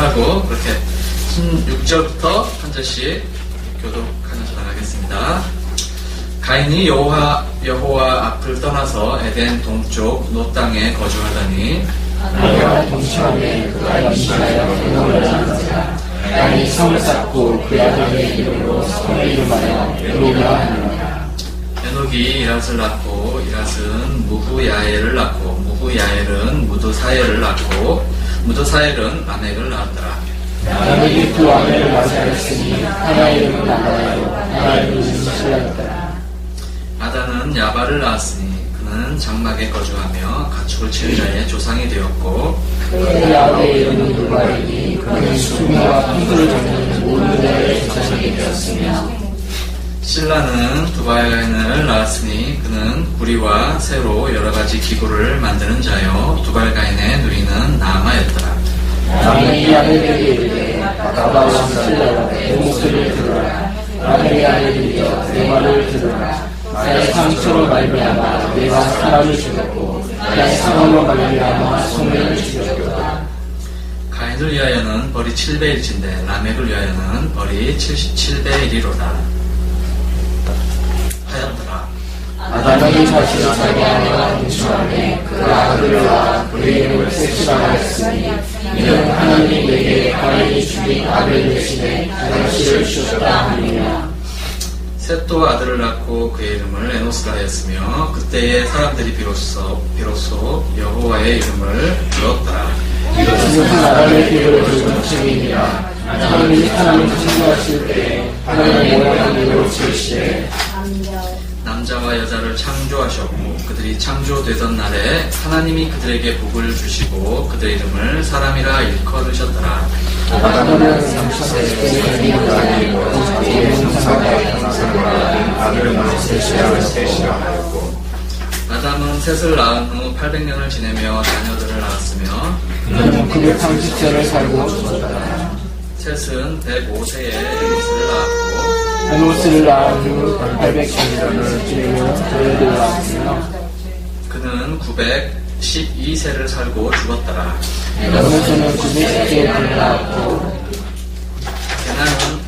하고 그렇게 16절부터 한 절씩 교독하면서 나가겠습니다. 가인이 여호와 앞을 떠나서 에덴 동쪽 노 땅에 거주하더니 아내와 동침하며 그가 임신하여 에녹을 낳았더라. 가인이 성을 쌓고 그 아들의 이름으로 성을 이름하여 에녹이라 하니라. 에녹이 이랏을 낳고 이랏은 무후야엘을 낳고 무후야엘은 무드사엘을 낳고 무드사엘은 라멕을 낳았더라. 라멕이 두 아내를 맞이하였으니 하나의 이름은 아다요 하나의 이름은 실라였더라. 아다는 야발을 낳았으니 그는 장막에 거주하며 가축을 치는 자의 조상이 되었고 그의 아들의 이름은 두발이니 그는 수금과 풍수를 정하는 모든 자의 조상이 되었으며 실라는 두발가인을 낳았으니 그는 구리와 새로 여러가지 기구를 만드는 자요 두발가인의 누이는 나아마였더라. 라멕이 아들에게 이르되 나와 실라야 내 목소리를 들으라. 라멕의 아들이여 내 말을 들으라. 나의 상처로 말미암아 내가 사람을 죽였고 나의 상함으로 말미암아 소매를 죽였도다. 가인을 위하여는 벌이 7배 1인데 라멕을 위하여는 벌이 77배 1이로다 하였더라. 아담이 자신이 자기 아내와 동침하며 그 아들을 낳아 그의 이름을 셋이라 하였으니 이는 하나님이 내게 가인이 죽인 아벨 대신에 당신을 주셨다 하느니라. 셋도 아들을 낳고 그의 이름을 에노스라 하였으며 그때의 사람들이 비로소 여호와의 이름을 불렀더라. 이것은 나라의 비를 붉은 책임이라. 하나님이 창조하실 때 하나님의 모양을 이루시되 남자와 여자를 창조하셨고 그들이 창조되던 날에 하나님이 그들에게 복을 주시고 그들의 이름을 사람이라 일컬으셨더라. 아담은 30세에 아니고 자기의 형상과 아들을 낳은 셋이라 하였고 아담은 셋을 낳은 후 800년을 지내며 자녀들을 낳았으며 그는 930세를 살고 죽었다. 셋은 105세에 에노스를 낳았고 에노스를 낳은 후 810년을 지내며 자녀들을 낳았으며 그는 912세를 살고 죽었더라. 에노스는 910세를 낳았고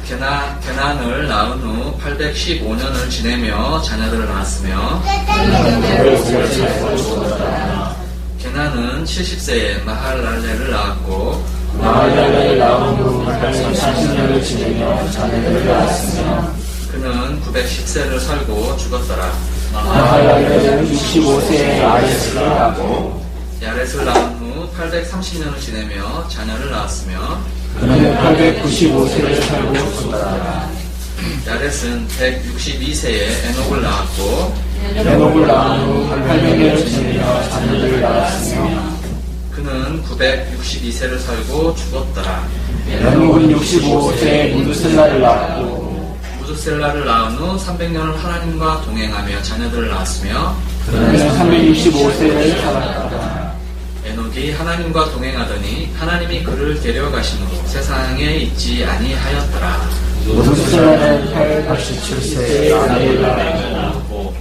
게난을 낳은 후 815년을 지내며 자녀들을 낳았으며 게난은 70세에 마할랄레를 낳았고 마할랄레를 낳은 후 840년을 지내며 자녀들을 낳았으며 그는 910세를 살고 죽었더라. 마할랄레는 65세에 야렛을 낳았고 야렛을 낳은 후 830년을 지내며 자녀를 낳았으며 그는 895세를 살고 죽었더라. 야렛은 162세에 에녹을 낳았고 에녹을 낳은 후 800년을 지내며 자녀들을 낳았으며 그는 962세를 살고 죽었더라. 에녹은 65세에 무드셀라를 낳았고 무드셀라를 낳은 후 300년을 하나님과 동행하며 자녀들을 낳았으며 그는 365세를 살았다. 에녹이 하나님과 동행하더니 하나님이 그를 데려가심으로 세상에 있지 아니하였더라. 무드셀라는 887세에 아내를 낳았고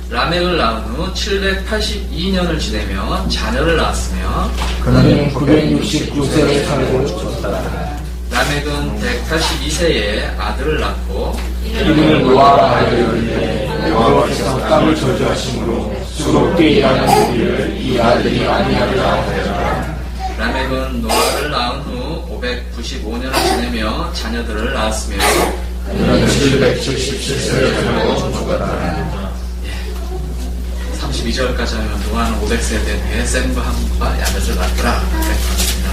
라멕을 낳은 후 782년을 지내며 자녀를 낳았으며 그는 969세를 살고 죽었다. 라멕은 182세에 아들을 낳고 이름을 노아라 하였는데 여호와께서 땅을 저주하심으로 수롭게 일하는 우리를 이 아들이 아니하리라 하였다. 라멕은 노아를 낳은 후 595년을 지내며 자녀들을 낳았으며 그는 777세를 살고 죽었다. 32절까지 하면 노아는 500세대 뒤에 셈과 함과 야벳을 낳더라. 그렇습니다.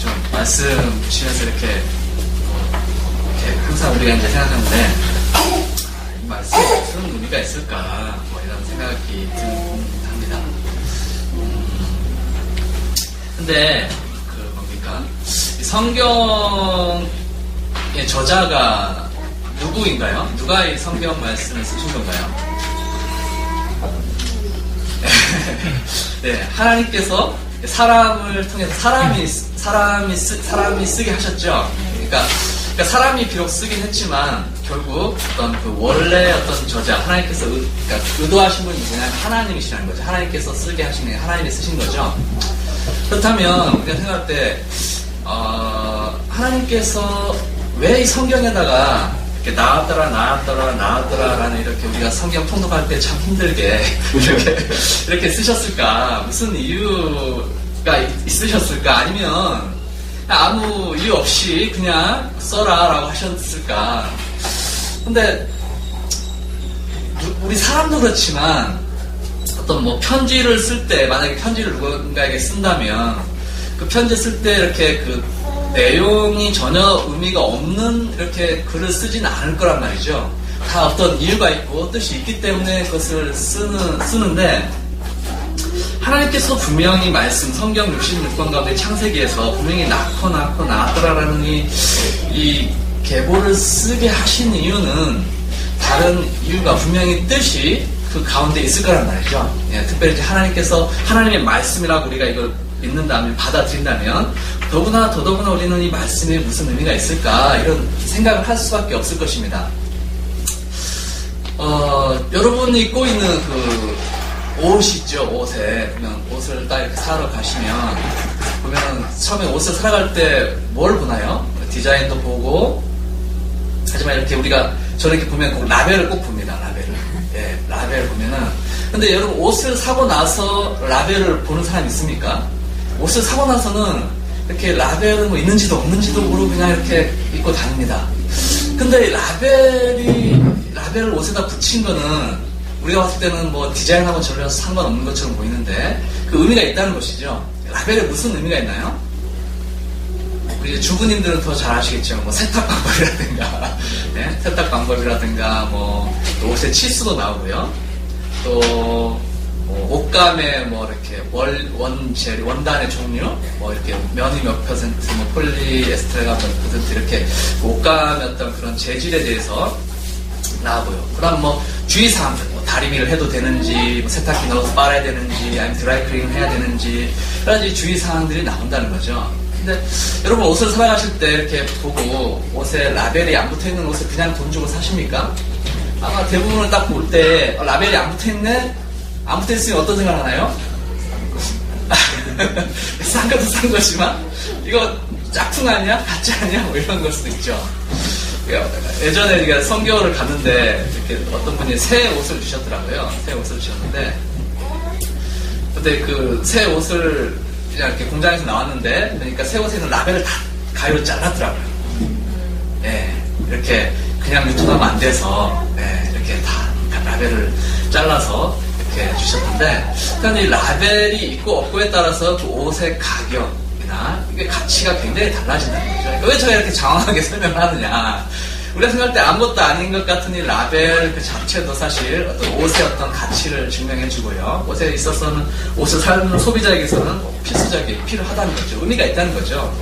좀 말씀 보시면서 이렇게 항상 우리가 이제 생각하는데 이 말씀에 무슨 의미가 있을까 뭐 이런 생각이 듭니다. 근데 그 뭡니까 이 성경의 저자가 누구인가요? 누가 이 성경 말씀을 쓰신 건가요? 네, 하나님께서 사람을 통해서 사람이 쓰게 하셨죠. 그러니까 사람이 비록 쓰긴 했지만 결국 어떤 그 원래 어떤 저자, 하나님께서 그러니까 의도하신 분이 뭐냐면 하나님이시라는 거죠. 하나님께서 쓰게 하시는, 하나님이 쓰신 거죠. 그렇다면 우리가 생각할 때 하나님께서 왜 이 성경에다가 이렇게 나았더라라는 이렇게 우리가 성경 통독할 때 참 힘들게 이렇게 쓰셨을까? 무슨 이유가 있으셨을까? 아니면 아무 이유 없이 그냥 써라라고 하셨을까? 근데 우리 사람도 그렇지만 어떤 뭐 편지를 쓸 때, 만약에 편지를 누군가에게 쓴다면 그 편지 쓸 때 이렇게 그 내용이 전혀 의미가 없는 이렇게 글을 쓰지는 않을 거란 말이죠. 다 어떤 이유가 있고 뜻이 있기 때문에 그것을 쓰는데, 하나님께서 분명히 말씀, 성경 66권 가운데 창세기에서 분명히 낳았더라라는 이 계보를 쓰게 하신 이유는 다른 이유가 분명히 뜻이 그 가운데 있을 거란 말이죠. 예, 특별히 이제 하나님께서 하나님의 말씀이라고 우리가 이걸 믿는다면, 받아들인다면 더더구나 우리는 이 말씀에 무슨 의미가 있을까 이런 생각을 할 수밖에 없을 것입니다. 여러분이 입고 있는 그 옷 있죠. 옷에 보면 옷을 딱 이렇게 사러 가시면 보면 처음에 옷을 사러 갈 때 뭘 보나요? 디자인도 보고, 하지만 이렇게 저는 이렇게 보면 꼭 라벨을 꼭 봅니다. 라벨을. 예, 라벨을 보면은. 근데 여러분 옷을 사고 나서 라벨을 보는 사람 있습니까? 옷을 사고 나서는 이렇게 라벨은 뭐 있는지도 없는지도 모르고 그냥 이렇게 입고 다닙니다. 근데 라벨을 옷에다 붙인 거는 우리가 봤을 때는 뭐 디자인하고 전혀 상관없는 것처럼 보이는데 그 의미가 있다는 것이죠. 라벨에 무슨 의미가 있나요? 우리 주부님들은 더 잘 아시겠죠. 뭐 세탁 방법이라든가, 네? 세탁 방법이라든가, 뭐 옷에 치수도 나오고요. 또 옷감의 뭐 이렇게 원단의 종류, 뭐 이렇게 면이 몇 퍼센트, 뭐 폴리에스테르가 몇 퍼센트 이렇게 옷감의 어떤 그런 재질에 대해서 나오고요. 그다음 뭐 주의사항들, 뭐 다리미를 해도 되는지, 뭐 세탁기 넣어서 빨아야 되는지, 아니면 드라이클링 해야 되는지, 여러 가지 주의사항들이 나온다는 거죠. 근데 여러분 옷을 사러 가실 때 이렇게 보고 옷에 라벨이 안 붙어 있는 옷을 그냥 돈 주고 사십니까? 아마 대부분은 딱 볼 때 라벨이 안 붙어 있네? 안 붙어 있으면 어떤 생각 하나요? 싼 것도 싼 것이지만 이거 짝퉁 아니야? 가짜 아니야? 뭐 이런 걸 수도 있죠. 예전에 우리가 성교를 갔는데 이렇게 어떤 분이 새 옷을 주셨더라고요. 새 옷을 주셨는데 근데 그 새 옷을 그냥 이렇게 공장에서 나왔는데 그러니까 새 옷에 있는 라벨을 다 가위로 잘랐더라고요. 예, 이렇게 그냥 유통하면 안 돼서 이렇게 다 라벨을 잘라서 이렇게 주셨는데, 그러니까 이 라벨이 있고 없고에 따라서 그 옷의 가격이나 이게 가치가 굉장히 달라진다는 거죠. 그러니까 왜 제가 이렇게 장황하게 설명을 하느냐? 우리가 생각할 때 아무것도 아닌 것 같은 이 라벨 그 자체도 사실 어떤 옷의 어떤 가치를 증명해주고요. 옷에 있어서는 옷을 사는 소비자에게서는 필수적인 필요하다는 거죠. 의미가 있다는 거죠.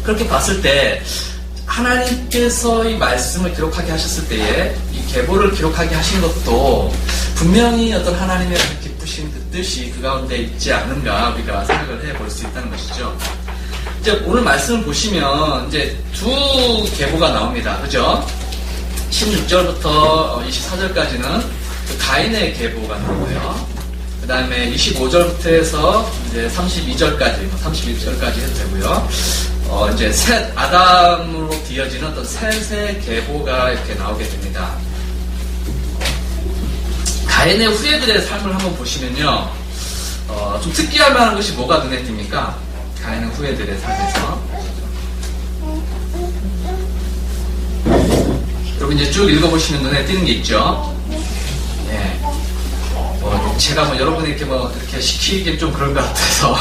그렇게 봤을 때 하나님께서 이 말씀을 기록하게 하셨을 때에 이 계보를 기록하게 하신 것도 분명히 어떤 하나님의 기쁘신 그 뜻이 그 가운데 있지 않은가 우리가 생각을 해볼 수 있다는 것이죠. 이제 오늘 말씀을 보시면 이제 두 계보가 나옵니다. 그죠? 16절부터 24절까지는 그 가인의 계보가 나오고요. 그 다음에 25절부터 해서 이제 32절까지 해도 되고요. 이제 셋, 아담으로 이어지는 어떤 셋의 계보가 이렇게 나오게 됩니다. 가인의 후예들의 삶을 한번 보시면요. 좀 특이할 만한 것이 뭐가 눈에 띕니까? 가인의 후예들의 삶에서. 여러분 이제 쭉 읽어보시면 눈에 띄는 게 있죠. 예. 제가 뭐 여러분이 이렇게 시키기 좀 그런 것 같아서.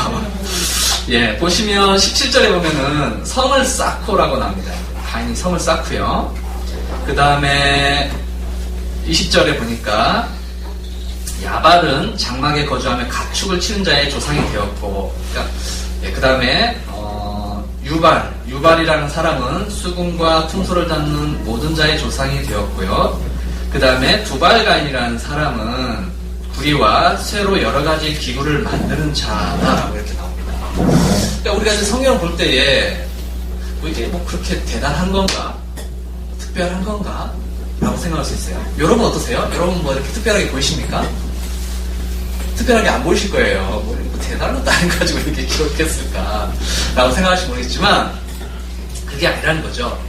예, 보시면 17절에 보면은 성을 쌓고라고 나옵니다. 가인이 성을 쌓고요. 그 다음에 20절에 보니까 야발은 장막에 거주하며 가축을 치는 자의 조상이 되었고, 그러니까 그 다음에 유발이라는 사람은 수금과 퉁소를 잡는 모든 자의 조상이 되었고요. 그 다음에 두발가인이라는 사람은 구리와 쇠로 여러 가지 기구를 만드는 자다라고 이렇게 나옵니다. 그러니까 우리가 이제 성경을 볼 때에 이게 뭐 그렇게 대단한 건가? 특별한 건가? 라고 생각할 수 있어요. 여러분 어떠세요? 여러분 뭐 이렇게 특별하게 보이십니까? 특별하게 안 보이실 거예요. 뭐 대단한 것도 안 가지고 이렇게 기록했을까? 라고 생각하시면 모르겠지만, 그게 아니라는 거죠.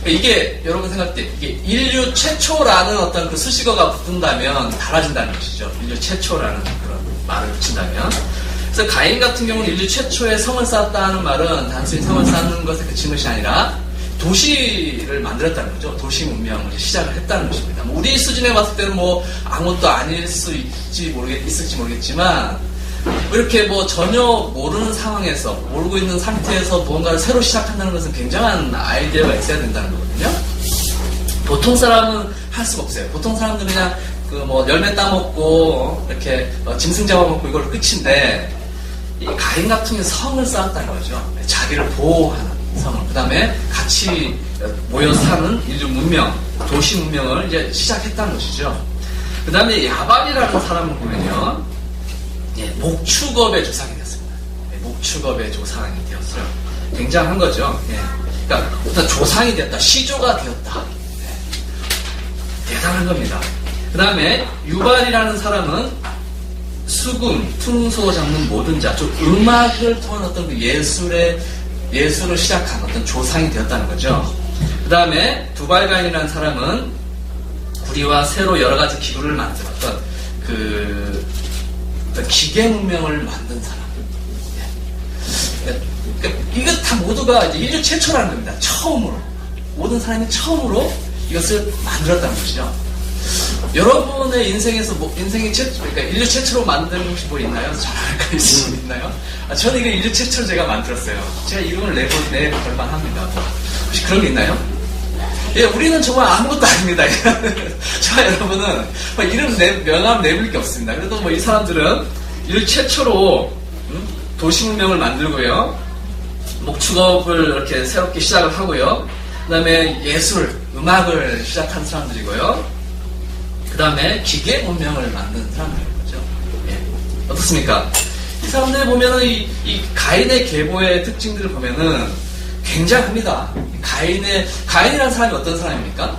이게 여러분 생각할 때 이게 인류 최초라는 어떤 그 수식어가 붙는다면 달라진다는 것이죠. 인류 최초라는 그런 말을 붙인다면. 그래서 가인 같은 경우는 인류 최초의 성을 쌓았다는 말은 단순히 성을 쌓는 것에 그친 것이 아니라 도시를 만들었다는 거죠. 도시 문명을 시작을 했다는 것입니다. 뭐 우리 수준에 봤을 때는 뭐 아무것도 아닐 수 있을지 모르겠지만 이렇게 뭐 전혀 모르는 상황에서 모르고 있는 상태에서 무언가를 새로 시작한다는 것은 굉장한 아이디어가 있어야 된다는 거거든요. 보통 사람은 할 수가 없어요. 보통 사람들은 그냥 그 뭐 열매 따먹고 이렇게 짐승 잡아먹고 이걸로 끝인데 이 가인 같은 경우는 성을 쌓았다는 거죠. 자기를 보호하는 성을. 그 다음에 같이 모여 사는 인류 문명, 도시 문명을 이제 시작했다는 것이죠. 그 다음에 야발이라는 사람을 보면요. 목축업의 조상이 되었습니다. 목축업의 조상이 되었어요. 굉장한 거죠. 그러니까 일단 조상이 되었다. 시조가 되었다. 대단한 겁니다. 그 다음에 유발이라는 사람은 수금, 퉁소 잡는 모든 자, 좀 음악을 통한 어떤 그 예술을 시작한 어떤 조상이 되었다는 거죠. 그 다음에 두발가인이라는 사람은 구리와 새로 여러 가지 기구를 만들었던 어떤 기계 문명을 만든 사람. 그러니까 이것 다 모두가 이제 인류 최초라는 겁니다. 처음으로. 모든 사람이 처음으로 이것을 만들었다는 것이죠. 여러분의 인생에서 인생이 그러니까 인류 최초로 만든 혹시 뭐 있나요? 자랑할 거 있나요? 저는 이거 인류 최초로 제가 만들었어요. 제가 이름을 내볼만 합니다. 혹시 그런 게 있나요? 우리는 정말 아무것도 아닙니다. 자, 여러분은 이름 명함 내볼 게 없습니다. 그래도 뭐 이 사람들은 인류 최초로 도시 문명을 만들고요. 목축업을 이렇게 새롭게 시작을 하고요. 그 다음에 예술, 음악을 시작한 사람들이고요. 그 다음에 기계 문명을 만든 사람들인 거죠. 어떻습니까? 이 사람들 보면은 이 가인의 계보의 특징들을 보면은 굉장합니다. 가인이라는 사람이 어떤 사람입니까?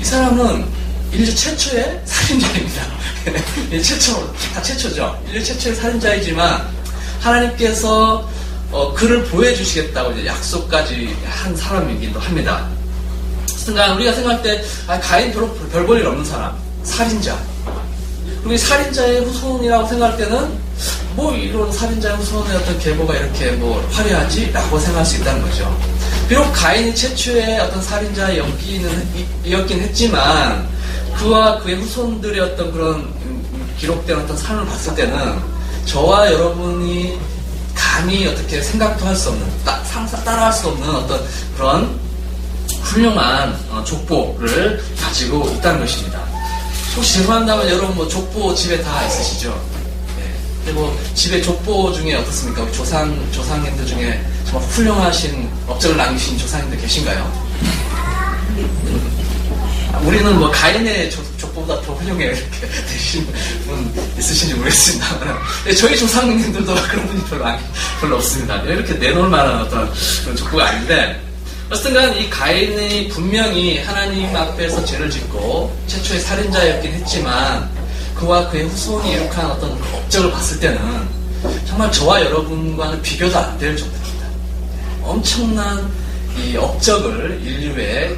이 사람은 인류 최초의 살인자입니다. 다 최초죠. 인류 최초의 살인자이지만 하나님께서 그를 보여주시겠다고 이제 약속까지 한 사람이기도 합니다. 순간 우리가 생각할 때 가인 별 볼 일 없는 사람, 살인자. 그리고 이 살인자의 후손이라고 생각할 때는 뭐 이런 살인자의 후손의 어떤 계보가 이렇게 뭐 화려하지? 라고 생각할 수 있다는 거죠. 비록 가인이 최초의 어떤 살인자의 였긴 했지만 그와 그의 후손들의 어떤 그런 기록된 어떤 삶을 봤을 때는 저와 여러분이 감히 어떻게 생각도 할 수 없는, 따라할 수 없는 어떤 그런 훌륭한 족보를 가지고 있다는 것입니다. 혹시 죄송한다면 여러분 뭐 족보 집에 다 있으시죠? 그리고 집에 족보 중에 어떻습니까? 우리 조상님들 중에 정말 훌륭하신 업적을 남기신 조상님들 계신가요? 우리는 뭐 가인의 족보보다 더 훌륭해 이렇게 되신 분 있으신지 모르겠습니다. 저희 조상님들도 그런 분이 별로 없습니다. 이렇게 내놓을 만한 어떤 그런 족보가 아닌데 어쨌든 이 가인이 분명히 하나님 앞에서 죄를 짓고 최초의 살인자였긴 했지만 그와 그의 후손이 이룩한 어떤 업적을 봤을 때는 정말 저와 여러분과는 비교도 안 될 정도입니다. 엄청난 이 업적을 인류에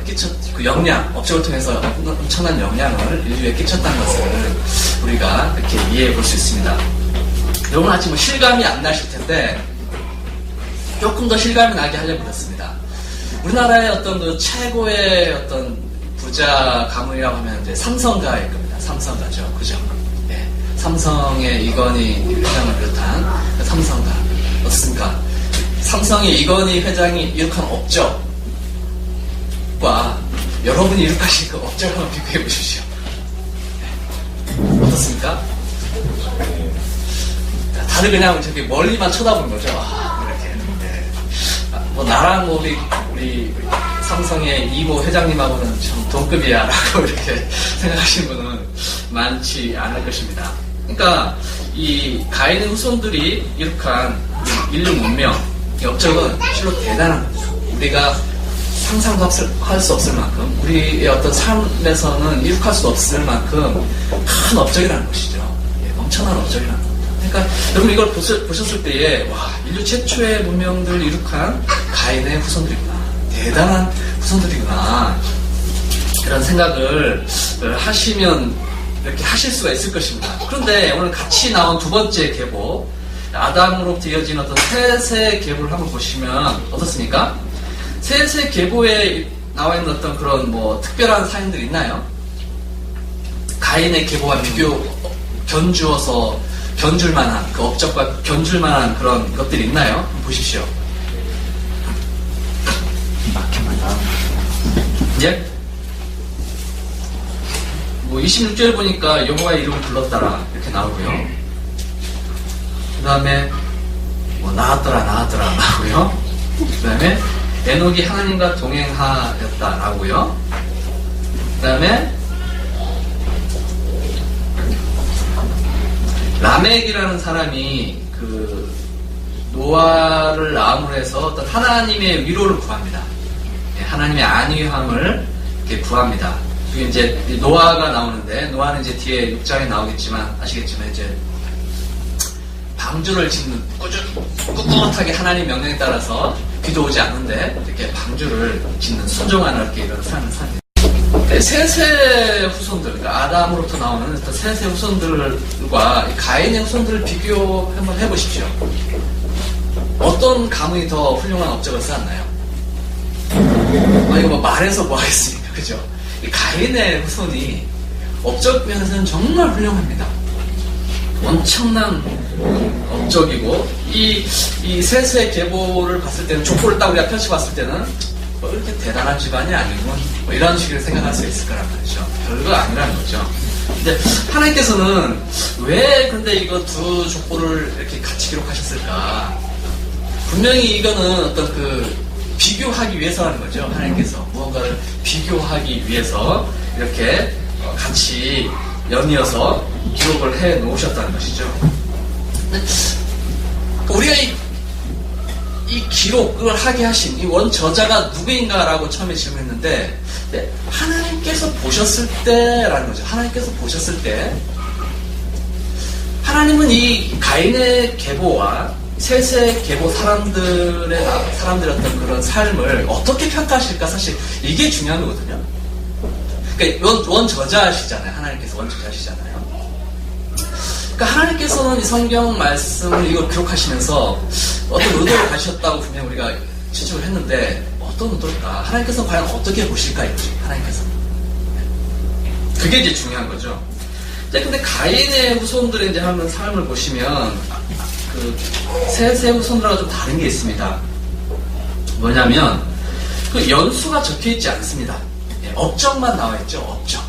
업적을 통해서 엄청난 영향을 인류에 끼쳤다는 것을 우리가 이렇게 이해해 볼 수 있습니다. 여러분 아직 뭐 실감이 안 나실 텐데 조금 더 실감이 나게 하려고 그랬습니다. 우리나라의 어떤 그 최고의 어떤 부자 가문이라고 하면 이제 삼성가일 겁니다. 삼성가죠. 그죠? 네. 삼성의 이건희 회장을 비롯한 삼성가. 어떻습니까? 삼성의 이건희 회장이 이룩한 업적과 여러분이 이룩하신 그 업적을 한번 비교해 보십시오. 네. 어떻습니까? 다들 그냥 저기 멀리만 쳐다보는 거죠. 이렇게. 네. 뭐 나랑 우리 삼성의 이모 회장님하고는 좀 동급이야 라고 이렇게 생각하시는 분은 많지 않을 것입니다. 그러니까 이 가인의 후손들이 이룩한 인류 문명, 이 업적은 실로 대단한 거죠. 우리가 상상도 할 수 없을 만큼 우리의 어떤 삶에서는 이룩할 수 없을 만큼 큰 업적이라는 것이죠. 예, 엄청난 업적이라는 겁니다. 그러니까 여러분 이걸 보셨을 때에 와, 인류 최초의 문명들을 이룩한 가인의 후손들이구나. 대단한 후손들이구나. 그런 생각을 하시면 이렇게 하실 수가 있을 것입니다. 그런데 오늘 같이 나온 두 번째 계보, 아담으로부터 이어진 어떤 셋의 계보를 한번 보시면 어떻습니까? 셋의 계보에 나와 있는 어떤 그런 뭐 특별한 사연들이 있나요? 가인의 계보와 견줄 만한, 그 업적과 견줄 만한 그런 것들이 있나요? 한번 보십시오. 막혀만 나오면. 예? 뭐 26절 보니까 여호와의 이름을 불렀더라 이렇게 나오고요. 그 다음에 뭐 나았더라 나오고요. 그 다음에 에녹이 하나님과 동행하였다 라고요. 그 다음에 라멕이라는 사람이 그 노아를 낳음으로 해서 어떤 하나님의 위로를 구합니다. 하나님의 안위함을 이렇게 구합니다. 그게 이제 노아가 나오는데, 노아는 이제 뒤에 6장에 나오겠지만 아시겠지만 이제 방주를 짓는, 꿋꿋하게 하나님 명령에 따라서 비도 오지 않는데 이렇게 방주를 짓는 순종하는 이렇게 이런 삶을 삽니다. 셋의 후손들, 그러니까 아담으로부터 나오는 셋의 후손들과 가인의 후손들을 비교 한번 해보십시오. 어떤 가문이 더 훌륭한 업적을 쌓았나요? 이거 뭐 말해서 뭐 하겠습니까? 그죠? 이 가인의 후손이 업적 면에서는 정말 훌륭합니다. 엄청난 업적이고, 이 셋의 계보를 봤을 때는, 족보를 딱 우리가 펼쳐봤을 때는, 이렇게 대단한 집안이 아니군. 뭐 이런 식으로 생각할 수 있을 거란 말이죠. 별거 아니라는 거죠. 근데 하나님께서는 왜 근데 이거 두 족보를 이렇게 같이 기록하셨을까? 분명히 이거는 어떤 비교하기 위해서라는 거죠. 하나님께서 무언가를 비교하기 위해서 이렇게 같이 연이어서 기록을 해 놓으셨다는 것이죠. 우리가 이 기록을 하게 하신 이 원저자가 누구인가라고 처음에 질문했는데, 하나님께서 보셨을 때라는 거죠. 하나님께서 보셨을 때 하나님은 이 가인의 계보와 셋의 계보 사람들의 어떤 그런 삶을 어떻게 평가하실까, 사실 이게 중요한 거거든요. 그러니까 원저자시잖아요. 하나님께서 원저자시잖아요. 그러니까 하나님께서는 이 성경 말씀을 이걸 기록하시면서 어떤 의도를 가지셨다고 분명 우리가 추측을 했는데, 어떤 의도일까? 하나님께서는 과연 어떻게 보실까 이거죠. 하나님께서는. 그게 이제 중요한 거죠. 근데 가인의 후손들의 이제 하는 삶을 보시면 셋의 후손들하고 좀 다른 게 있습니다. 뭐냐면 연수가 적혀 있지 않습니다. 업적만 나와 있죠. 업적.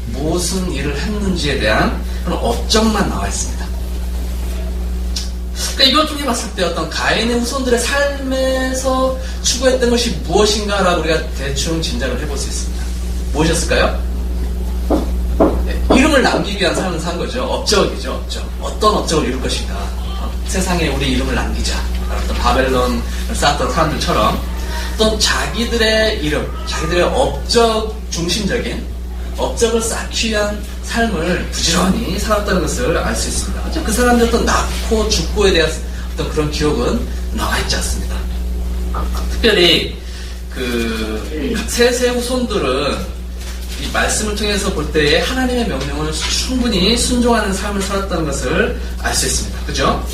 무슨 일을 했는지에 대한 그런 업적만 나와 있습니다. 그러니까 이걸 통해 봤을 때 어떤 가인의 후손들의 삶에서 추구했던 것이 무엇인가라고 우리가 대충 짐작을 해볼 수 있습니다. 무엇이었을까요? 이름을 남기기 위한 삶을 산 거죠. 업적이죠. 업적. 어떤 업적을 이룰 것인가. 세상에 우리 이름을 남기자. 어떤 바벨론을 쌓았던 사람들처럼 어떤 자기들의 이름, 자기들의 업적 중심적인 업적을 쌓기 위한 삶을 부지런히 살았다는 것을 알 수 있습니다. 그 사람들 어떤 낳고 죽고에 대한 어떤 그런 기억은 나와 있지 않습니다. 특별히 셋의 후손들은 이 말씀을 통해서 볼 때에 하나님의 명령을 충분히 순종하는 삶을 살았다는 것을 알 수 있습니다. 그죠?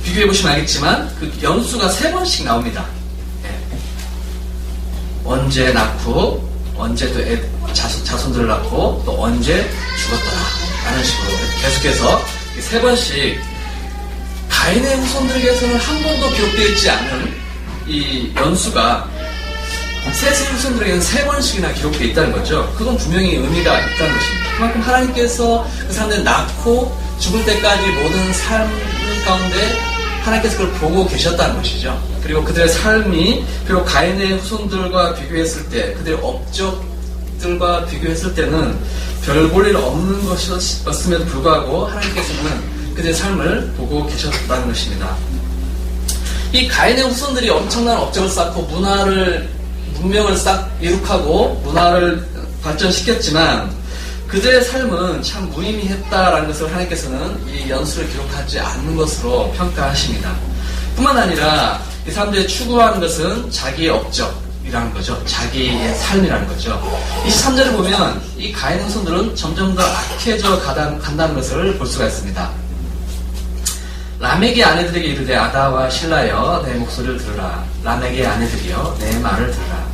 비교해보시면 알겠지만 연수가 3번씩 나옵니다. 언제 낳고, 언제 또 자손들을 낳고, 또 언제 죽었더라 라는 식으로 계속해서 3번씩 가인의 후손들에게서는 한 번도 기록되어 있지 않은 이 연수가 셋의 후손들에게는 3번씩이나 기록되어 있다는 거죠. 그건 분명히 의미가 있다는 것입니다. 그만큼 하나님께서 그 사람들을 낳고 죽을 때까지 모든 삶 가운데 하나님께서 그걸 보고 계셨다는 것이죠. 그리고 그들의 삶이 비록 가인의 후손들과 비교했을 때, 그들의 업적들과 비교했을 때는 별 볼 일 없는 것이었음에도 불구하고 하나님께서는 그들의 삶을 보고 계셨다는 것입니다. 이 가인의 후손들이 엄청난 업적을 쌓고 문화를 문명을 싹 이룩하고 문화를 발전시켰지만 그들의 삶은 참 무의미했다라는 것을 하나님께서는 이 연수를 기록하지 않는 것으로 평가하십니다. 뿐만 아니라 이 사람들이 추구하는 것은 자기의 업적이라는 거죠. 자기의 삶이라는 거죠. 23절을 보면 이 가인 후손들은 점점 더 악해져 간다는 것을 볼 수가 있습니다. 람에게 아내들에게 이르되 아다와 실라여 내 목소리를 들으라. 람에게 아내들이여 내 말을 들으라.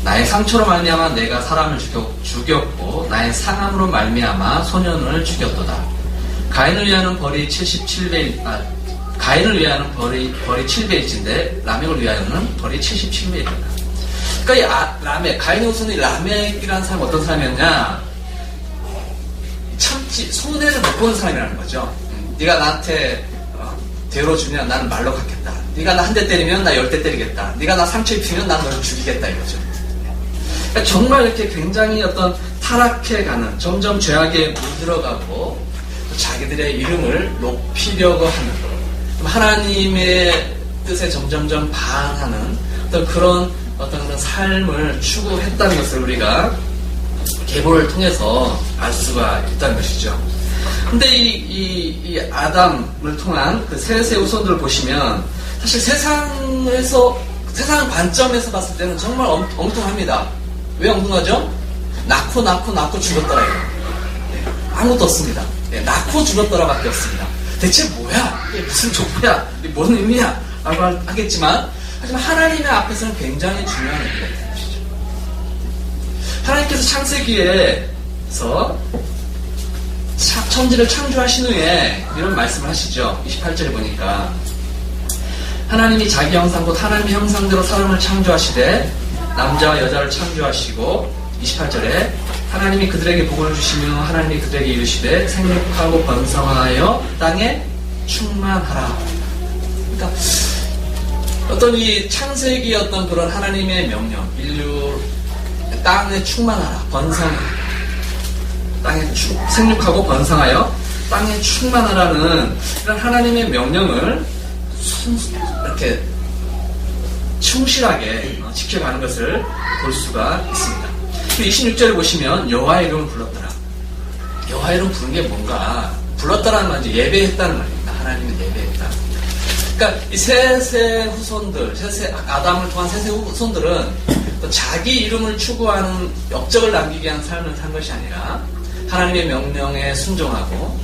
나의 상처로 말미암아 내가 사람을 죽였고 나의 상함으로 말미암아 소년을 죽였도다. 가인을 위하는 벌이 7배일진데 라멕을 위하여는 벌이 77배이다. 그러니까 이 라멕, 가인의 후손이 라멕이라는 사람은 어떤 사람이었냐? 참지 손해를 못 보는 사람이라는 거죠. 네가 나한테 대우로 주면 나는 말로 갚겠다. 네가 나 한 대 때리면 나 10대 때리겠다. 네가 나 상처 입히면 난 너를 죽이겠다 이거죠. 그러니까 정말 이렇게 굉장히 어떤 타락해가는, 점점 죄악에 물들어가고 자기들의 이름을 높이려고 하는, 하나님의 뜻에 점점점 반하는 어떤 그런 삶을 추구했다는 것을 우리가 계보를 통해서 알 수가 있다는 것이죠. 근데 이 아담을 통한 그 셋의 후손들을 보시면 사실 세상 관점에서 봤을 때는 정말 엉뚱합니다. 왜 엉뚱하죠? 낳고 죽었더라 이거. 네, 아무것도 없습니다. 네, 낳고 죽었더라밖에 없습니다. 대체 뭐야? 이게 무슨 족보야? 이게 뭔 의미야? 라고 하겠지만 하지만 하나님의 앞에서는 굉장히 중요한 의미가 있는 것이죠. 하나님께서 창세기에서 천지를 창조하신 후에 이런 말씀을 하시죠. 28절에 보니까 하나님이 자기 형상 곧 하나님의 형상대로 사람을 창조하시되 남자와 여자를 창조하시고 28절에 하나님이 그들에게 복을 주시며 하나님이 그들에게 이르시되 생육하고 번성하여 땅에 충만하라. 그러니까 어떤 이 창세기 어떤 그런 하나님의 명령, 인류 땅에 충만하라, 번성하라. 땅에 생육하고 번성하여 땅에 충만하라는 이런 하나님의 명령을 이렇게 충실하게 지켜가는 것을 볼 수가 있습니다. 26절에 보시면 여호와의 이름을 불렀더라. 여호와의 이름 부른 게 뭔가? 불렀다라는 건 이제 예배했다는 말입니다. 하나님을 예배했다. 그러니까 이 셋의 후손들, 아담을 통한 셋의 후손들은 자기 이름을 추구하는 업적을 남기기 위한 삶을 산 것이 아니라 하나님의 명령에 순종하고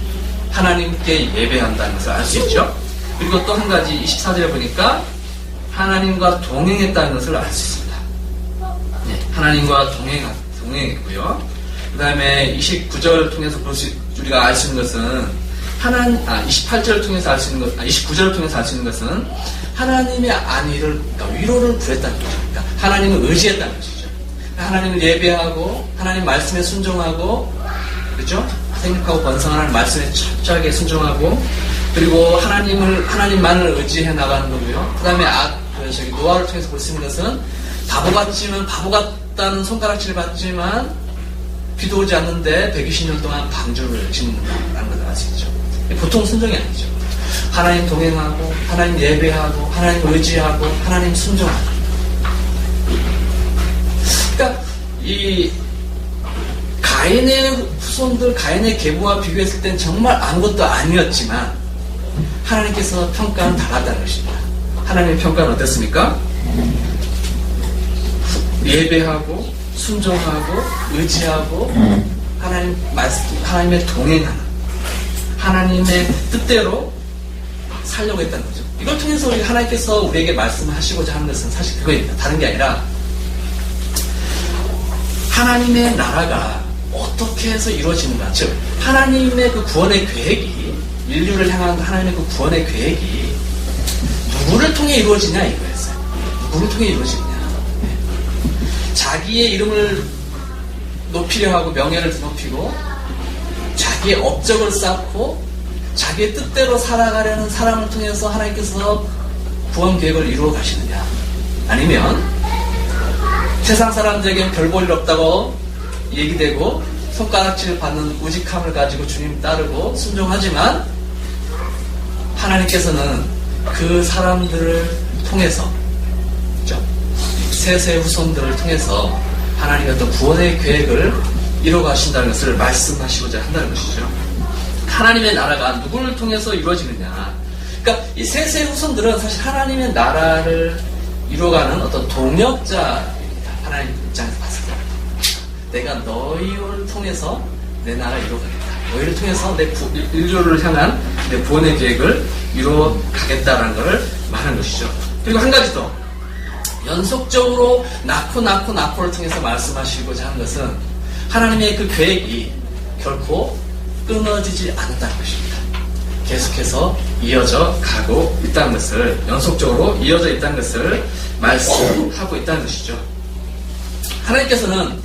하나님께 예배한다는 것을 알 수 있죠. 그리고 또 한 가지 24절에 보니까 하나님과 동행했다는 것을 알 수 있습니다. 네, 하나님과 동행했고요. 그 다음에 29절 통해서 우리가 알 수 있는 것은 28절을 통해서 알 수 있는 것, 29절을 통해서 알 수 있는 것은 하나님의 안위를, 그러니까 위로를 구했다는 거죠. 그러니까 하나님을 의지했다는 것이죠. 하나님을 예배하고 하나님 말씀에 순종하고, 그렇죠? 생육하고 번성하는 말씀에 철저하게 순종하고, 그리고 하나님만을 의지해 나가는 거고요. 그 다음에 노아를 통해서 볼 수 있는 것은 바보 같다는 손가락질을 받지만 비도 오지 않는데 120년 동안 방주를 짓는다는 것을 알 수 있죠. 보통 순종이 아니죠. 하나님 동행하고, 하나님 예배하고, 하나님 의지하고, 하나님 순종하고. 그러니까 이 가인의 후손들, 가인의 계보와 비교했을 땐 정말 아무것도 아니었지만 하나님께서 평가는 달랐다는 것입니다. 하나님의 평가는 어땠습니까? 예배하고 순종하고 의지하고 하나님의 동행하는, 하나님의 뜻대로 살려고 했다는 거죠. 이걸 통해서 하나님께서 우리에게 말씀하시고자 하는 것은 사실 그거입니다. 다른 게 아니라 하나님의 나라가 어떻게 해서 이루어지는가, 즉 하나님의 그 구원의 계획이, 인류를 향한 하나님의 그 구원의 계획이 누구를 통해 이루어지냐 이거였어요. 누구를 통해 이루어지느냐. 자기의 이름을 높이려 하고 명예를 드높이고 자기의 업적을 쌓고 자기의 뜻대로 살아가려는 사람을 통해서 하나님께서 구원 계획을 이루어 가시느냐, 아니면 세상 사람들에게는 별 볼 일 없다고 얘기되고 손가락질 받는 우직함을 가지고 주님 따르고 순종하지만 하나님께서는 그 사람들을 통해서, 그렇죠? 세세 후손들을 통해서 하나님의 어떤 구원의 계획을 이루어가신다는 것을 말씀하시고자 한다는 것이죠. 하나님의 나라가 누구를 통해서 이루어지느냐. 그러니까 이 세세 후손들은 사실 하나님의 나라를 이루어가는 어떤 동역자입니다. 하나님 입장에서 봤을 때. 내가 너희를 통해서 내 나라 이루어가겠다. 너희를 통해서 내 인류를 향한 내 구원의 계획을 이루어가겠다라는 것을 말하는 것이죠. 그리고 한 가지 더. 연속적으로 낳고를 통해서 말씀하시고자 하는 것은 하나님의 그 계획이 결코 끊어지지 않았다는 것입니다. 계속해서 이어져 가고 있다는 것을, 연속적으로 이어져 있다는 것을 말씀하고 있다는 것이죠. 하나님께서는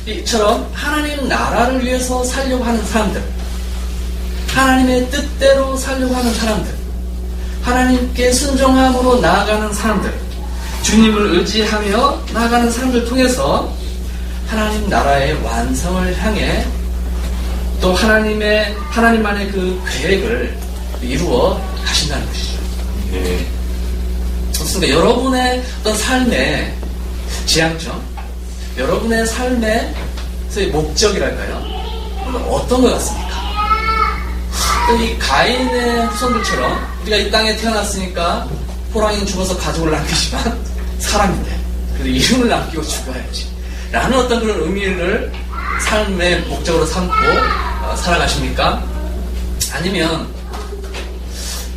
이처럼 하나님 나라를 위해서 살려고 하는 사람들, 하나님의 뜻대로 살려고 하는 사람들, 하나님께 순종함으로 나아가는 사람들, 주님을 의지하며 나아가는 사람들 통해서 하나님 나라의 완성을 향해 또 하나님만의 그 계획을 이루어 가신다는 것이죠. 네. 그렇습니까? 여러분의 어떤 삶의 지향점, 여러분의 삶의 목적이랄까요? 어떤 것 같습니까? 이 가인의 후손들처럼 우리가 이 땅에 태어났으니까 호랑이는 죽어서 가족을 남기지만 사람인데 그래도 이름을 남기고 죽어야지 라는 어떤 그런 의미를 삶의 목적으로 삼고 살아가십니까? 아니면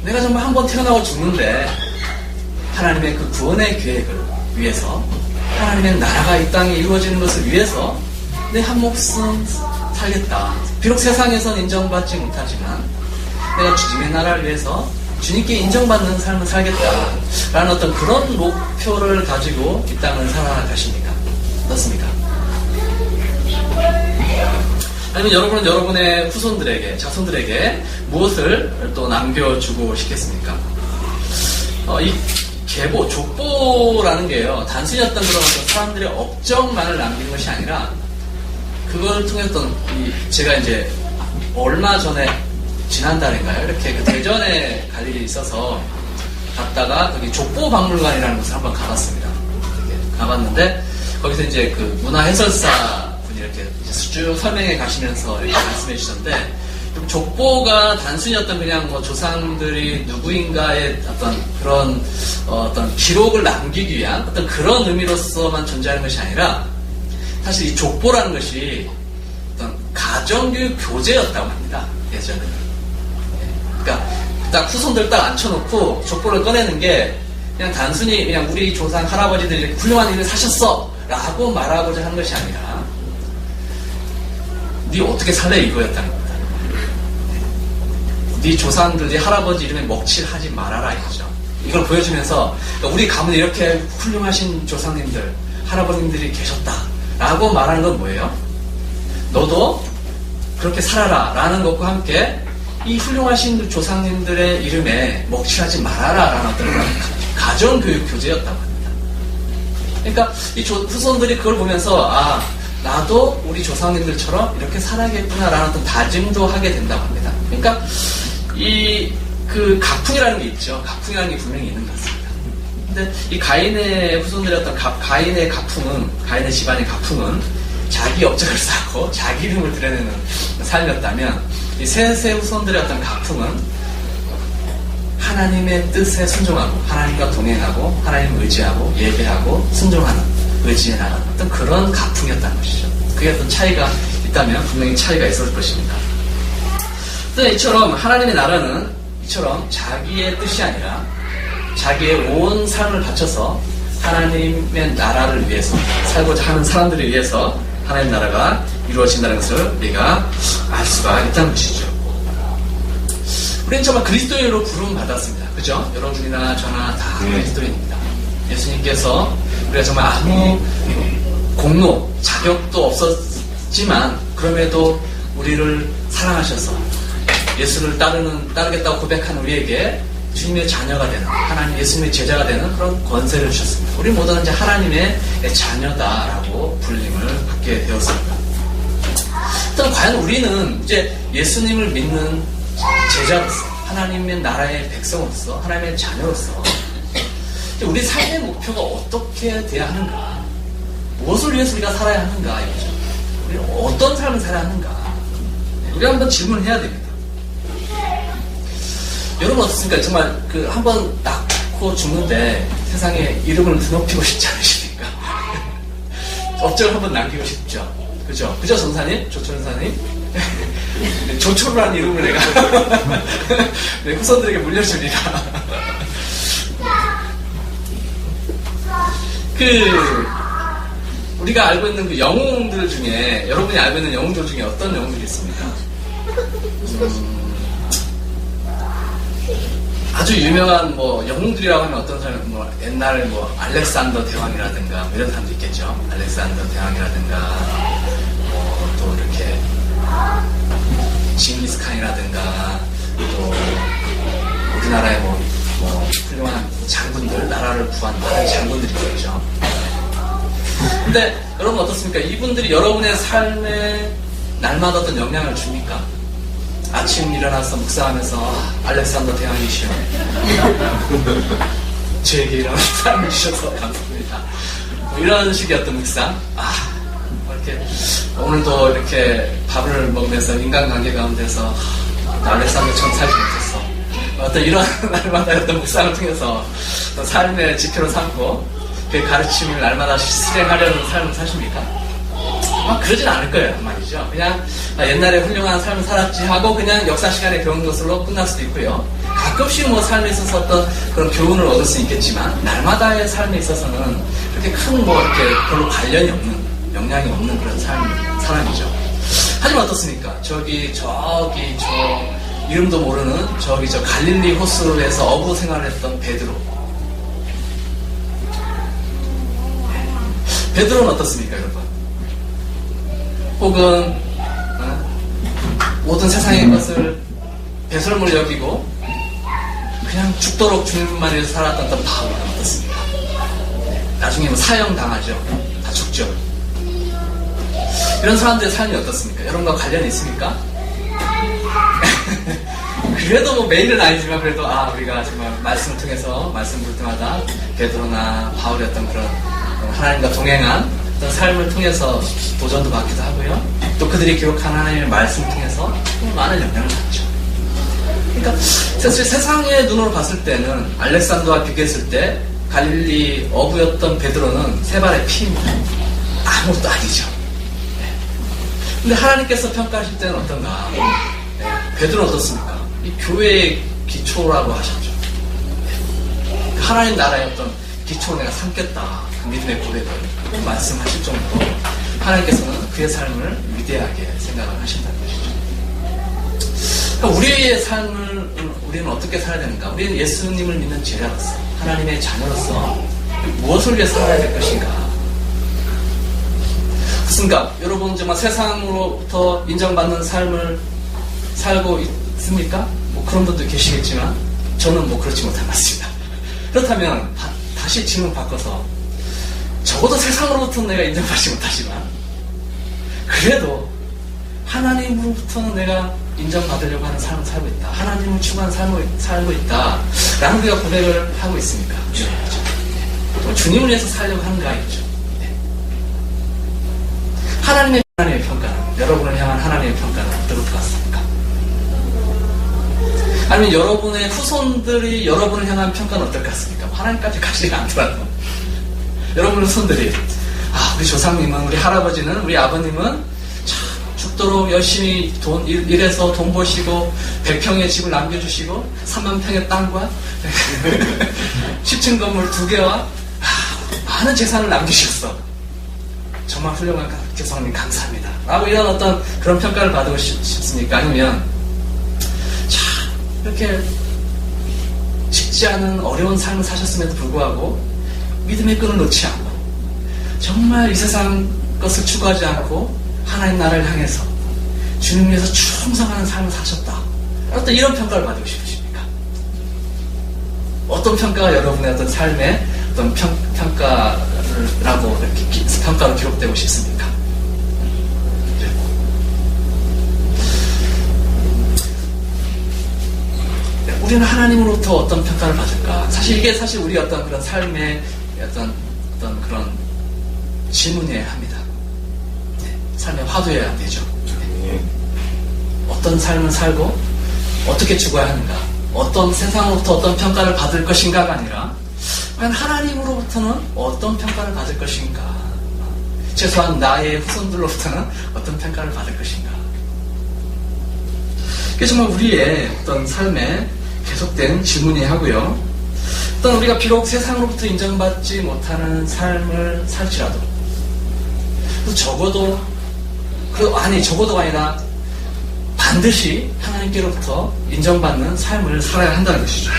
내가 정말 한번 태어나고 죽는데 하나님의 그 구원의 계획을 위해서, 하나님의 나라가 이 땅에 이루어지는 것을 위해서 내 한 목숨 살겠다. 비록 세상에선 인정받지 못하지만 내가 주님의 나라를 위해서 주님께 인정받는 삶을 살겠다라는 어떤 그런 목표를 가지고 이 땅을 살아가십니까? 어떻습니까? 아니면 여러분은 여러분의 후손들에게, 자손들에게 무엇을 또 남겨주고 싶겠습니까? 이 계보, 족보라는 게요, 단순히 어떤 그런 사람들의 업적만을 남기는 것이 아니라 그걸 통해 어떤 제가 이제 얼마 전에 지난달인가요? 이렇게 그 대전에 갈 일이 있어서 갔다가 거기 족보박물관이라는 곳을 한번 가봤습니다. 가봤는데 거기서 이제 그 문화해설사 분이 이렇게 쭉 설명해 가시면서 이렇게 말씀해 주셨는데, 족보가 단순히 어떤 그냥 뭐 조상들이 누구인가의 어떤 그런 어떤 기록을 남기기 위한 어떤 그런 의미로서만 존재하는 것이 아니라 사실 이 족보라는 것이 어떤 가정교육 교재였다고 합니다. 예전에. 그러니까 딱 후손들 딱 앉혀놓고 족보를 꺼내는 게 그냥 단순히 그냥 우리 조상 할아버지들이 훌륭한 일을 사셨어 라고 말하고자 하는 것이 아니라 네 어떻게 살래 이거였다는 겁니다. 네 조상들, 네 할아버지 이름에 먹칠하지 말아라 이거죠. 이걸 보여주면서 우리 가문에 이렇게 훌륭하신 조상님들, 할아버님들이 계셨다 라고 말하는 건 뭐예요? 너도 그렇게 살아라 라는 것과 함께 이 훌륭하신 조상님들의 이름에 먹칠하지 말아라 라는 어떤 가정교육 교재였다고 합니다. 그러니까 이 후손들이 그걸 보면서 아, 나도 우리 조상님들처럼 이렇게 살아야겠구나 라는 어떤 다짐도 하게 된다고 합니다. 그러니까 그 가풍이라는 게 있죠. 가풍이라는 게 분명히 있는 것 같습니다. 근데 이 가인의 후손들의 어떤 가인의 가풍은, 가인의 집안의 가풍은 자기 업적을 쌓고 자기 이름을 드러내는 삶이었다면 이 셋의 후손들의 어떤 가풍은 하나님의 뜻에 순종하고 하나님과 동행하고 하나님을 의지하고 예배하고 순종하는, 의지해 나가는 어떤 그런 가풍이었다는 것이죠. 그게 어떤 차이가 있다면 분명히 차이가 있었을 것입니다. 또 이처럼 하나님의 나라는 이처럼 자기의 뜻이 아니라 자기의 온 삶을 바쳐서 하나님의 나라를 위해서 살고자 하는 사람들을 위해서 하나님의 나라가 이루어진다는 것을 우리가 알 수가 있다는 것이죠. 우리는 정말 그리스도인으로 부름 받았습니다. 그죠? 여러분이나 저나 다 그리스도인입니다. 예수님께서 우리가 정말 아무 공로, 자격도 없었지만 그럼에도 우리를 사랑하셔서 예수를 따르겠다고 고백하는 우리에게 주님의 자녀가 되는, 하나님 예수님의 제자가 되는 그런 권세를 주셨습니다. 우리 모두는 이제 하나님의 자녀다라고 불림을 받게 되었습니다. 일단 과연 우리는 이제 예수님을 믿는 제자로서, 하나님의 나라의 백성으로서, 하나님의 자녀로서 우리 삶의 목표가 어떻게 돼야 하는가? 무엇을 위해서 우리가 살아야 하는가? 이거죠. 우리는 어떤 삶을 살아야 하는가? 우리 한번 질문을 해야 됩니다. 여러분 어떻습니까? 정말 한번 낳고 죽는데 세상에 이름을 드높이고 싶지 않으십니까? 업적을 한번 남기고 싶죠. 그죠? 그죠, 전사님? 조철사님? 조철이라는 이름을 내가 네, 후손들에게 물려주리라. 우리가 알고 있는 그 영웅들 중에, 여러분이 알고 있는 영웅들 중에 어떤 영웅들이 있습니까? 아주 유명한 영웅들이라고 하면 어떤 사람, 옛날 알렉산더 대왕이라든가 이런 사람도 있겠죠. 알렉산더 대왕이라든가 또 이렇게 징기스칸이라든가 또 우리나라의 훌륭한 장군들, 나라를 구한 많은 장군들이 있겠죠. 근데 여러분 어떻습니까? 이분들이 여러분의 삶에 날마다 어떤 영향을 줍니까? 아침 일어나서 묵상하면서 알렉산더 대왕이시여 저에게 이런 삶을 주셔서 감사합니다. 이런 식의 어떤 묵상. 이렇게 오늘도 이렇게 밥을 먹으면서 인간관계 가운데서 알렉산더 전 살지 못했어. 어떤 이런 날마다 어떤 묵상을 통해서 삶의 지표로 삼고 그 가르침을 날마다 실행하려는 삶을 사십니까? 그러진 않을 거예요, 말이죠. 그냥 옛날에 훌륭한 삶을 살았지 하고 그냥 역사 시간에 배운 것으로 끝날 수도 있고요. 가끔씩 삶에 있어서 어떤 그런 교훈을 얻을 수 있겠지만 날마다의 삶에 있어서는 그렇게 큰 이렇게 별로 관련이 없는, 영향이 없는 그런 사람이죠. 하지만 어떻습니까? 저 이름도 모르는 저 갈릴리 호수에서 어부 생활을 했던 베드로. 베드로는 어떻습니까, 여러분? 혹은 모든 세상의 것을 배설물 여기고 그냥 죽도록 주님만 위해서 살았던 어떤 바울은 어떻습니까? 나중에 사형당하죠. 다 죽죠. 이런 사람들의 삶이 어떻습니까? 여러분과 관련이 있습니까? 그래도 매일은 아니지만 그래도 우리가 정말 말씀을 통해서 말씀 볼 때마다 베드로나 바울의 어떤 그런 하나님과 동행한 어떤 삶을 통해서 도전도 받기도 하고요. 또 그들이 기록한 하나님의 말씀을 통해서 많은 영향을 받죠. 그러니까 사실 세상의 눈으로 봤을 때는 알렉산더와 비교했을 때 갈릴리 어부였던 베드로는 세 발의 피입니다. 아무것도 아니죠. 근데 하나님께서 평가하실 때는 어떤가? 베드로는 어떻습니까? 이 교회의 기초라고 하셨죠. 하나님 나라의 어떤 기초를 내가 삼겠다. 믿음의 고백을 말씀하실 정도로 하나님께서는 그의 삶을 위대하게 생각을 하신다는 것이죠. 그러니까 우리의 삶을 우리는 어떻게 살아야 되는가? 우리는 예수님을 믿는 제자로서, 하나님의 자녀로서 무엇을 위해 살아야 될 것인가? 그렇습니까? 여러분 정말 세상으로부터 인정받는 삶을 살고 있습니까? 그런 분도 계시겠지만 저는 그렇지 못한 것 같습니다. 그렇다면 다시 질문 바꿔서 적어도 세상으로부터는 내가 인정받지 못하지만 그래도 하나님으로부터는 내가 인정받으려고 하는 삶을 살고 있다. 하나님을 추구하는 삶을 살고 있다. 라는 우리가 고백을 하고 있습니까? 네. 주님을 위해서 살려고 하는가 있죠. 네. 하나님의 평가는, 여러분을 향한 하나님의 평가는 어떨 것 같습니까? 아니면 여러분의 후손들이 여러분을 향한 평가는 어떨 것 같습니까? 하나님까지 가지 않더라도 여러분의 후손들이 우리 조상님은, 우리 할아버지는, 우리 아버님은 참 죽도록 열심히 일해서 돈 버시고 100평의 집을 남겨주시고 3만 평의 땅과 10층 건물 2개와 많은 재산을 남기셨어. 정말 훌륭한 조상님 감사합니다. 라고 이런 어떤 그런 평가를 받고 싶습니까? 아니면 이렇게 쉽지 않은 어려운 삶을 사셨음에도 불구하고 믿음의 끈을 놓지 않고 정말 이 세상 것을 추구하지 않고 하나님 나라를 향해서 주님 위해서 충성하는 삶을 사셨다. 어떤 이런 평가를 받고 싶으십니까? 어떤 평가가 여러분의 어떤 삶의 어떤 평가라고 이렇게 평가로 기록되고 싶습니까? 우리는 하나님으로부터 어떤 평가를 받을까? 사실 이게 우리 어떤 그런 삶의 어떤 그런 질문이어야 합니다. 네, 삶의 화두여야 되죠. 네. 어떤 삶을 살고 어떻게 죽어야 하는가? 어떤 세상으로부터 어떤 평가를 받을 것인가가 아니라 과연 하나님으로부터는 어떤 평가를 받을 것인가? 최소한 나의 후손들로부터는 어떤 평가를 받을 것인가? 그게 정말 우리의 어떤 삶에 계속된 질문이어야 하고요. 어떤 우리가 비록 세상으로부터 인정받지 못하는 삶을 살지라도 적어도가 아니라 반드시 하나님께로부터 인정받는 삶을 살아야 한다는 것이죠.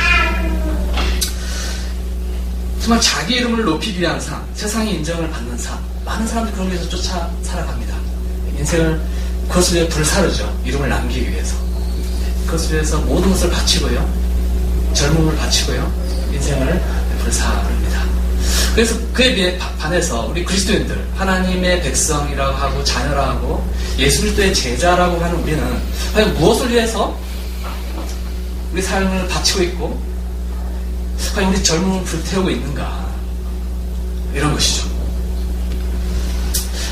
정말 자기 이름을 높이기 위한 삶, 세상의 인정을 받는 삶, 많은 사람들이 그런 데서 쫓아 살아갑니다. 인생을 그것을 위해 불사르죠. 이름을 남기기 위해서. 그것을 위해서 모든 것을 바치고요. 젊음을 바치고요. 인생을 불사릅니다. 그래서 그에 반해서 우리 그리스도인들, 하나님의 백성이라고 하고 자녀라고 하고 예수 그리스도의 제자라고 하는 우리는 과연 무엇을 위해서 우리 삶을 바치고 있고 과연 우리 젊음을 불태우고 있는가, 이런 것이죠.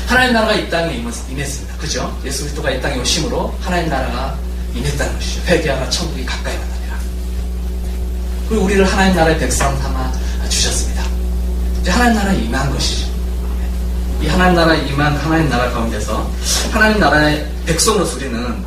하나님 나라가 이 땅에 임했습니다. 그죠? 예수 그리스도가 이 땅에 오심으로 하나님 나라가 임했다는 것이죠. 회개하라 천국이 가까이 왔느니라. 그리고 우리를 하나님 나라의 백성 삼아 주셨습니다. 이제 하나님 나라에 임한 것이죠. 이 하나님 나라에 임한 하나님 나라 가운데서 하나님 나라의 백성으로서 우리는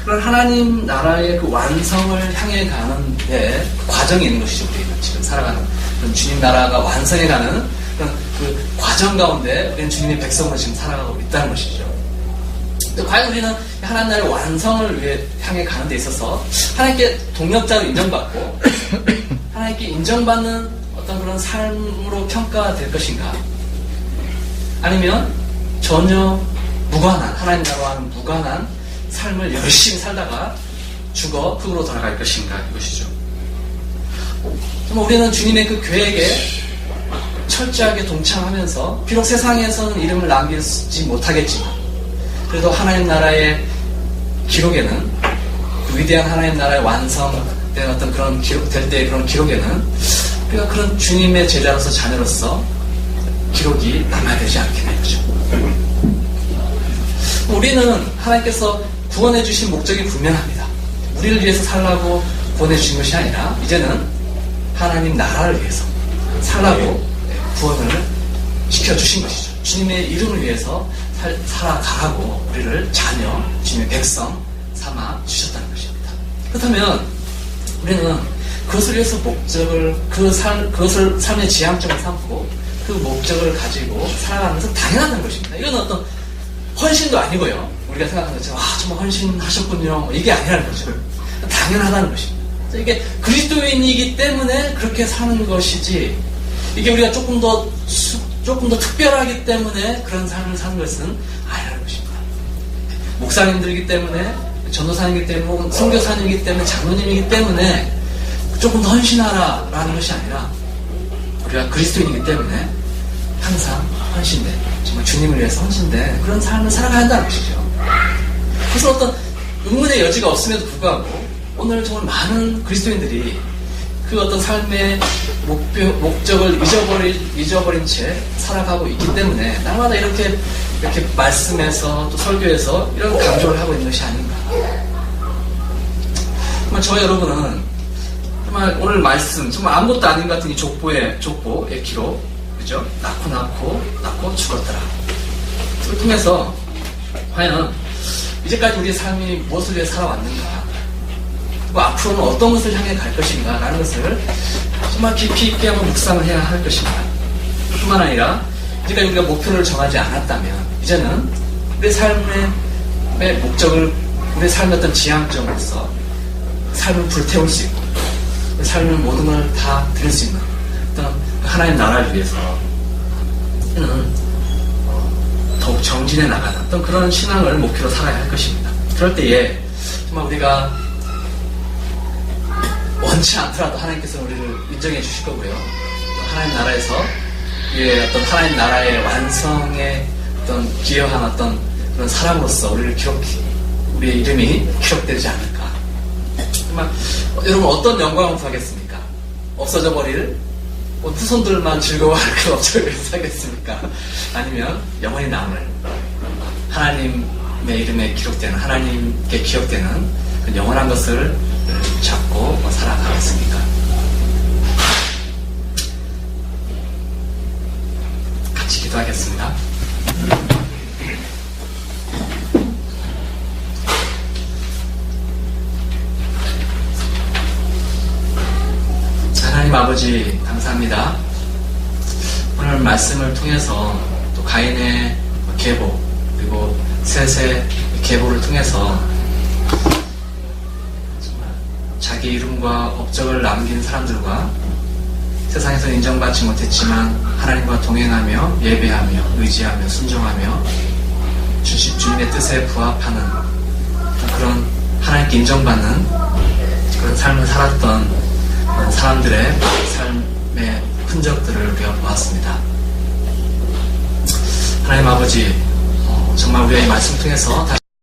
그런 하나님 나라의 그 완성을 향해 가는 데 과정이 있는 것이죠. 우리는 지금 살아가는 그런 주님 나라가 완성해 가는 그런 그 과정 가운데 우리는 주님의 백성으로 지금 살아가고 있다는 것이죠. 과연 우리는 하나님 나라의 완성을 위해 향해 가는 데 있어서 하나님께 동역자로 인정받고 하나님께 인정받는 어떤 그런 삶으로 평가될 것인가? 아니면 전혀 무관한, 하나님 나라와는 무관한 삶을 열심히 살다가 죽어 흙으로 돌아갈 것인가? 이것이죠. 정말 우리는 주님의 그 계획에 철저하게 동참하면서 비록 세상에서는 이름을 남기지 못하겠지만 그래도 하나님 나라의 기록에는, 그 위대한 하나님 나라의 완성된 어떤 그런 기록될 때의 그런 기록에는 우리가 그런 주님의 제자로서 자녀로서 기록이 남아야 되지 않겠냐 이거죠. 우리는 하나님께서 구원해 주신 목적이 분명합니다. 우리를 위해서 살라고 구원해 주신 것이 아니라 이제는 하나님 나라를 위해서 살라고 구원을 시켜주신 것이죠. 주님의 이름을 위해서 살아가라고 우리를 자녀, 주님의 백성 삼아 주셨다는 것입니다. 그렇다면 우리는 그것을 위해서 목적을, 그것을 삶의 지향점을 삼고 그 목적을 가지고 살아가면서 당연하다는 것입니다. 이건 어떤 헌신도 아니고요. 우리가 생각하는 것처럼 정말 헌신하셨군요. 이게 아니라는 거죠. 당연하다는 것입니다. 이게 그리스도인이기 때문에 그렇게 사는 것이지, 이게 우리가 조금 더 특별하기 때문에 그런 삶을 사는 것은 아니라는 것입니다. 목사님들이기 때문에, 전도사님이기 때문에, 혹은 선교사님이기 때문에, 장로님이기 때문에 조금 더 헌신하라라는 것이 아니라 우리가 그리스도인이기 때문에 항상 헌신된, 정말 주님을 위해서 헌신된 그런 삶을 살아가야 한다는 것이죠. 그래서 어떤 의문의 여지가 없음에도 불구하고 오늘 정말 많은 그리스도인들이 그 어떤 삶의 목적을 잊어버린 채 살아가고 있기 때문에 날마다 이렇게 말씀에서 또 설교에서 이런 강조를 하고 있는 것이 아닌가. 정말 저 여러분은 정말 오늘 말씀 정말 아무것도 아닌 것 같은 이 족보의 기록, 그죠? 낳고 죽었더라. 그걸 통해서 과연 이제까지 우리의 삶이 무엇을 위해 살아왔는가, 그리고 앞으로는 어떤 것을 향해 갈 것인가 라는 것을 정말 깊이 있게 한번 묵상을 해야 할 것입니다. 뿐만 아니라 이제까지 우리가 목표를 정하지 않았다면 이제는 우리 삶의 목적을, 우리 삶의 어떤 지향점으로서 삶을 불태울 수 있고 삶의 모든 걸 다 드릴 수 있는 어떤 하나님 나라를 위해서는 더욱 정진해 나가는 어떤 그런 신앙을 목표로 살아야 할 것입니다. 그럴 때에 정말 우리가 원치 않더라도 하나님께서 우리를 인정해 주실 거고요. 하나님 나라에서 어떤 하나님 나라의 완성에 어떤 기여한 어떤 그런 사람으로서 우리의 이름이 기록되지 않을까. 정말 여러분 어떤 영광을 구하겠습니까? 없어져 버릴 후손들만 즐거워할 그 업적을 사겠습니까? 아니면 영원히 남을 하나님의 이름에 기록되는 하나님께 기억되는 그 영원한 것을 잡고 살아가겠습니까? 같이 기도하겠습니다. 하나님 아버지 감사합니다. 오늘 말씀을 통해서 또 가인의 계보 그리고 셋의 계보를 통해서 정말 자기 이름과 업적을 남긴 사람들과 세상에서 인정받지 못했지만 하나님과 동행하며 예배하며 의지하며 순종하며 주님의 뜻에 부합하는 그런 하나님께 인정받는 그런 삶을 살았던 사람들의 삶의 흔적들을 우리가 보았습니다. 하나님 아버지 정말 우리가 이 말씀 통해서 다시